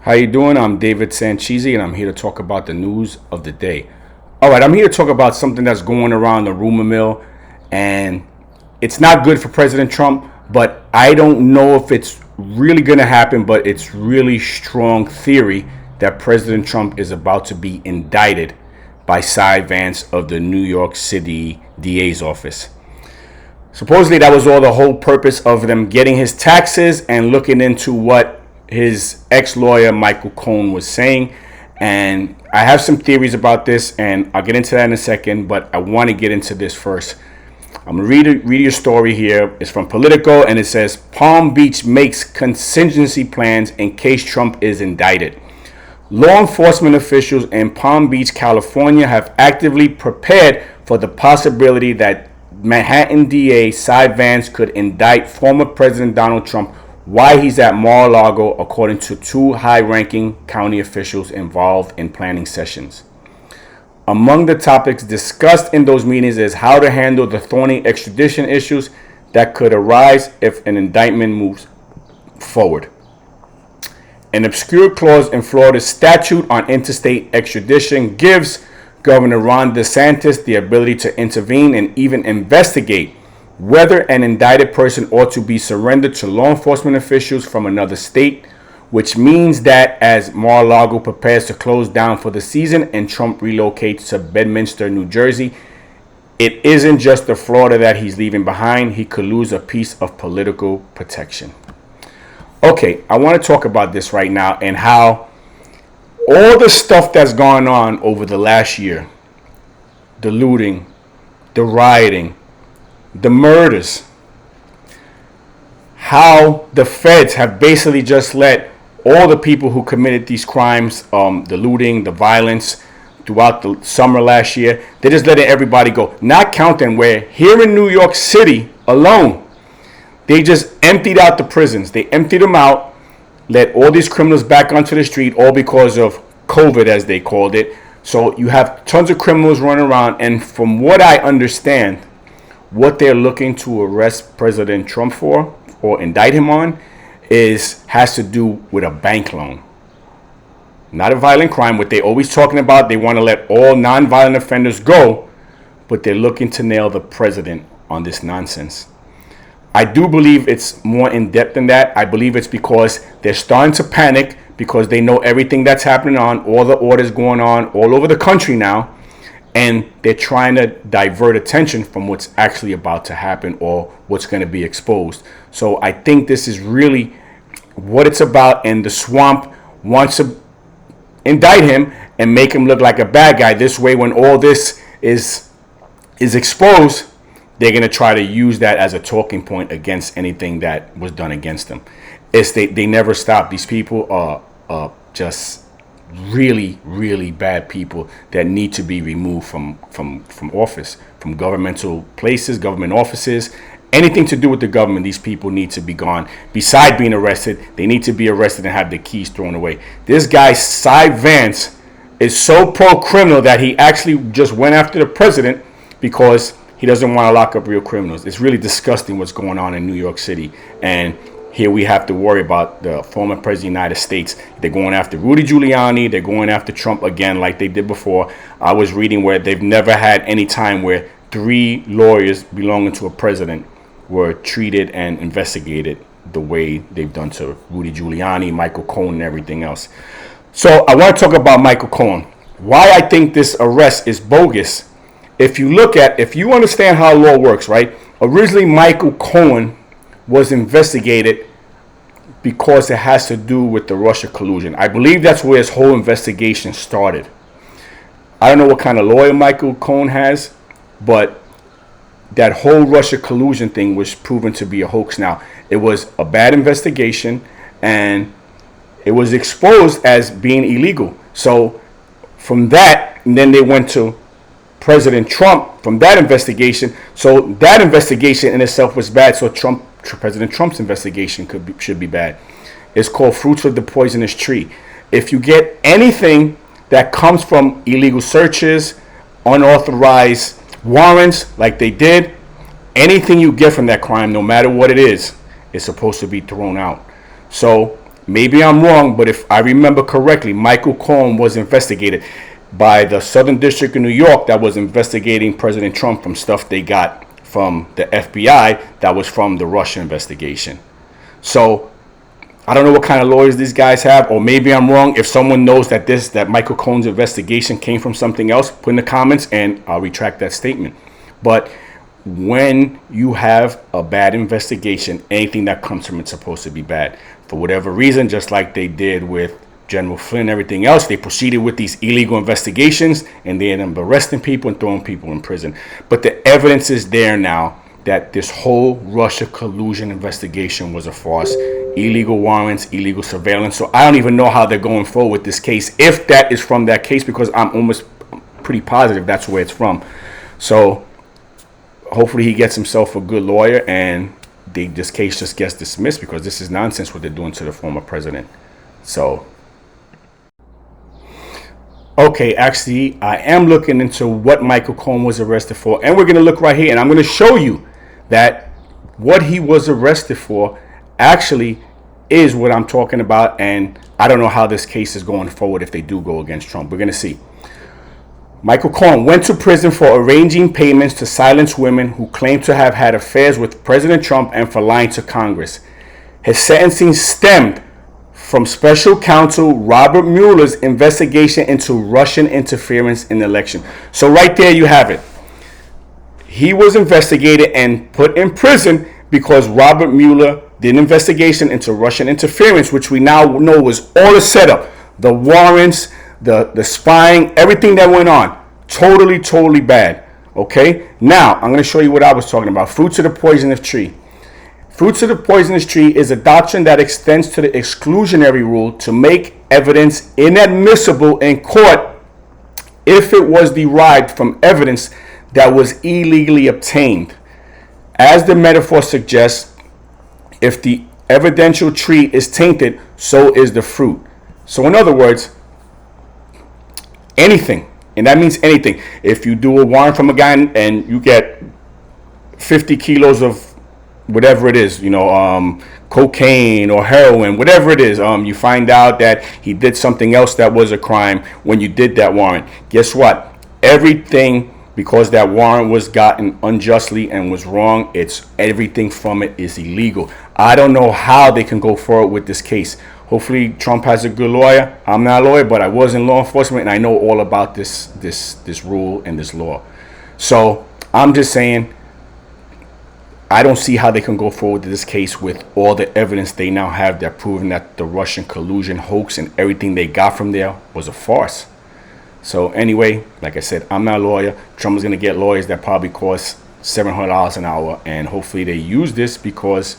How you doing? I'm David Sanchezi, and I'm here to talk about the news of the day. All right, I'm here to talk about something that's going around the rumor mill, and it's not good for President Trump, but I don't know if it's really going to happen, but it's really strong theory that President Trump is about to be indicted by Cy Vance of the New York City DA's office. Supposedly, that was all the whole purpose of them getting his taxes and looking into what his ex-lawyer Michael Cohen was saying. And I have some theories about this, and I'll get into that in a second, but I want to get into this first. I'm going to read your story here. It's from Politico, and it says, Palm Beach makes contingency plans in case Trump is indicted. Law enforcement officials in Palm Beach, California have actively prepared for the possibility that Manhattan DA Cy Vance could indict former President Donald Trump while he's at Mar-a-Lago, according to two high-ranking county officials involved in planning sessions. Among the topics discussed in those meetings is how to handle the thorny extradition issues that could arise if an indictment moves forward. An obscure clause in Florida's statute on interstate extradition gives Governor Ron DeSantis the ability to intervene and even investigate whether an indicted person ought to be surrendered to law enforcement officials from another state, which means that as Mar-a-Lago prepares to close down for the season and Trump relocates to Bedminster, New Jersey, it isn't just the Florida that he's leaving behind. He could lose a piece of political protection. Okay, I want to talk about this right now and how all the stuff that's gone on over the last year, the looting, the rioting, the murders, how the feds have basically just let all the people who committed these crimes, the looting, the violence throughout the summer last year, they just letting everybody go. Not counting where here in New York City alone, they just emptied out the prisons. They emptied them out, let all these criminals back onto the street, all because of COVID, as they called it. So you have tons of criminals running around, and from what I understand, what they're looking to arrest President Trump for or indict him on has to do with a bank loan. Not a violent crime. What they're always talking about, they want to let all non-violent offenders go, but they're looking to nail the president on this nonsense. I do believe it's more in depth than that. I believe it's because they're starting to panic because they know everything that's happening on, all the orders going on all over the country now. And they're trying to divert attention from what's actually about to happen or what's going to be exposed. So I think this is really what it's about. And the swamp wants to indict him and make him look like a bad guy. This way, when all this is exposed, they're going to try to use that as a talking point against anything that was done against them. They never stop. These people are just really, really bad people that need to be removed from office, from governmental places, government offices, anything to do with the government. These people need to be gone. Besides being arrested, they need to be arrested and have their keys thrown away. This guy, Cy Vance, is so pro-criminal that he actually just went after the president because he doesn't want to lock up real criminals. It's really disgusting what's going on in New York City. And here we have to worry about the former president of the United States. They're going after Rudy Giuliani. They're going after Trump again like they did before. I was reading where they've never had any time where 3 lawyers belonging to a president were treated and investigated the way they've done to Rudy Giuliani, Michael Cohen, and everything else. So I want to talk about Michael Cohen. Why I think this arrest is bogus. If you understand how law works, right? Originally, Michael Cohen was investigated because it has to do with the Russia collusion. I believe that's where his whole investigation started. I don't know what kind of lawyer Michael Cohen has, but that whole Russia collusion thing was proven to be a hoax. Now, it was a bad investigation, and it was exposed as being illegal. So from that, and then they went to President Trump from that investigation. So that investigation in itself was bad. So President Trump's investigation should be bad. It's called Fruits of the Poisonous Tree. If you get anything that comes from illegal searches, unauthorized warrants like they did, anything you get from that crime, no matter what it is supposed to be thrown out. So maybe I'm wrong, but if I remember correctly, Michael Cohen was investigated by the Southern District of New York that was investigating President Trump from stuff they got from the FBI that was from the Russia investigation. So I don't know what kind of lawyers these guys have, or maybe I'm wrong. If someone knows that Michael Cohen's investigation came from something else, put in the comments and I'll retract that statement. But when you have a bad investigation, anything that comes from it's supposed to be bad. For whatever reason, just like they did with General Flynn and everything else, they proceeded with these illegal investigations and they ended up arresting people and throwing people in prison. But the evidence is there now that this whole Russia collusion investigation was a farce. Illegal warrants, illegal surveillance. So I don't even know how they're going forward with this case, if that is from that case, because I'm almost pretty positive that's where it's from. So hopefully he gets himself a good lawyer and this case just gets dismissed, because this is nonsense what they're doing to the former president. So, okay, actually, I am looking into what Michael Cohen was arrested for, and we're going to look right here, and I'm going to show you that what he was arrested for actually is what I'm talking about, and I don't know how this case is going forward if they do go against Trump. We're going to see. Michael Cohen went to prison for arranging payments to silence women who claimed to have had affairs with President Trump and for lying to Congress. His sentencing stemmed from special counsel Robert Mueller's investigation into Russian interference in the election. So right there you have it. He was investigated and put in prison because Robert Mueller did an investigation into Russian interference, which we now know was all a setup. The warrants, the spying, everything that went on. Totally bad. Okay? Now, I'm going to show you what I was talking about. Fruits of the poisonous tree. Fruits of the poisonous tree is a doctrine that extends to the exclusionary rule to make evidence inadmissible in court if it was derived from evidence that was illegally obtained. As the metaphor suggests, if the evidential tree is tainted, so is the fruit. So in other words, anything, and that means anything. If you do a warrant from a guy and you get 50 kilos of whatever it is, cocaine or heroin, whatever it is, you find out that he did something else that was a crime when you did that warrant. Guess what? Everything, because that warrant was gotten unjustly and was wrong, everything from it is illegal. I don't know how they can go forward with this case. Hopefully Trump has a good lawyer. I'm not a lawyer, but I was in law enforcement and I know all about this rule and this law. So I'm just saying, I don't see how they can go forward with this case with all the evidence they now have that proving that the Russian collusion hoax and everything they got from there was a farce. So anyway, like I said, I'm not a lawyer. Trump is going to get lawyers that probably cost $700 an hour, and hopefully they use this, because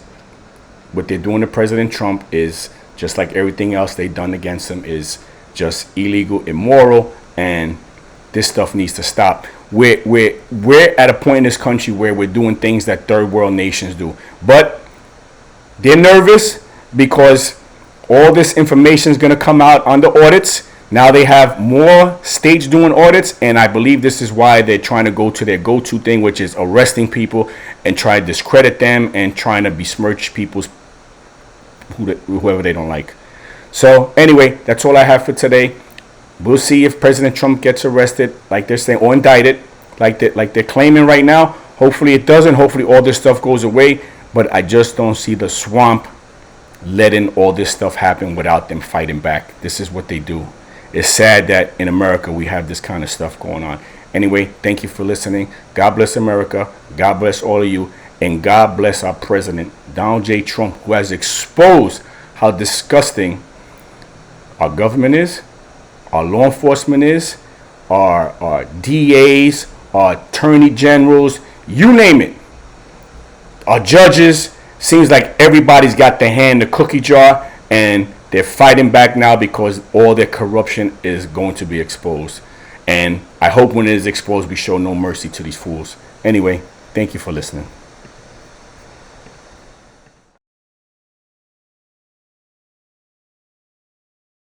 what they're doing to President Trump is just like everything else they've done against him is just illegal, immoral, and this stuff needs to stop. We're at a point in this country where we're doing things that third world nations do, but they're nervous because all this information is going to come out on the audits. Now they have more states doing audits, and I believe this is why they're trying to go to their go-to thing, which is arresting people and try to discredit them and trying to besmirch people's whoever they don't like. So anyway, that's all I have for today. We'll see if President Trump gets arrested, like they're saying, or indicted, like they're claiming right now. Hopefully it doesn't. Hopefully all this stuff goes away. But I just don't see the swamp letting all this stuff happen without them fighting back. This is what they do. It's sad that in America we have this kind of stuff going on. Anyway, thank you for listening. God bless America. God bless all of you. And God bless our president, Donald J. Trump, who has exposed how disgusting our government is, our law enforcement is, our DAs, our attorney generals, you name it. Our judges. Seems like everybody's got their hand in the cookie jar, and they're fighting back now because all their corruption is going to be exposed. And I hope when it is exposed, we show no mercy to these fools. Anyway, thank you for listening.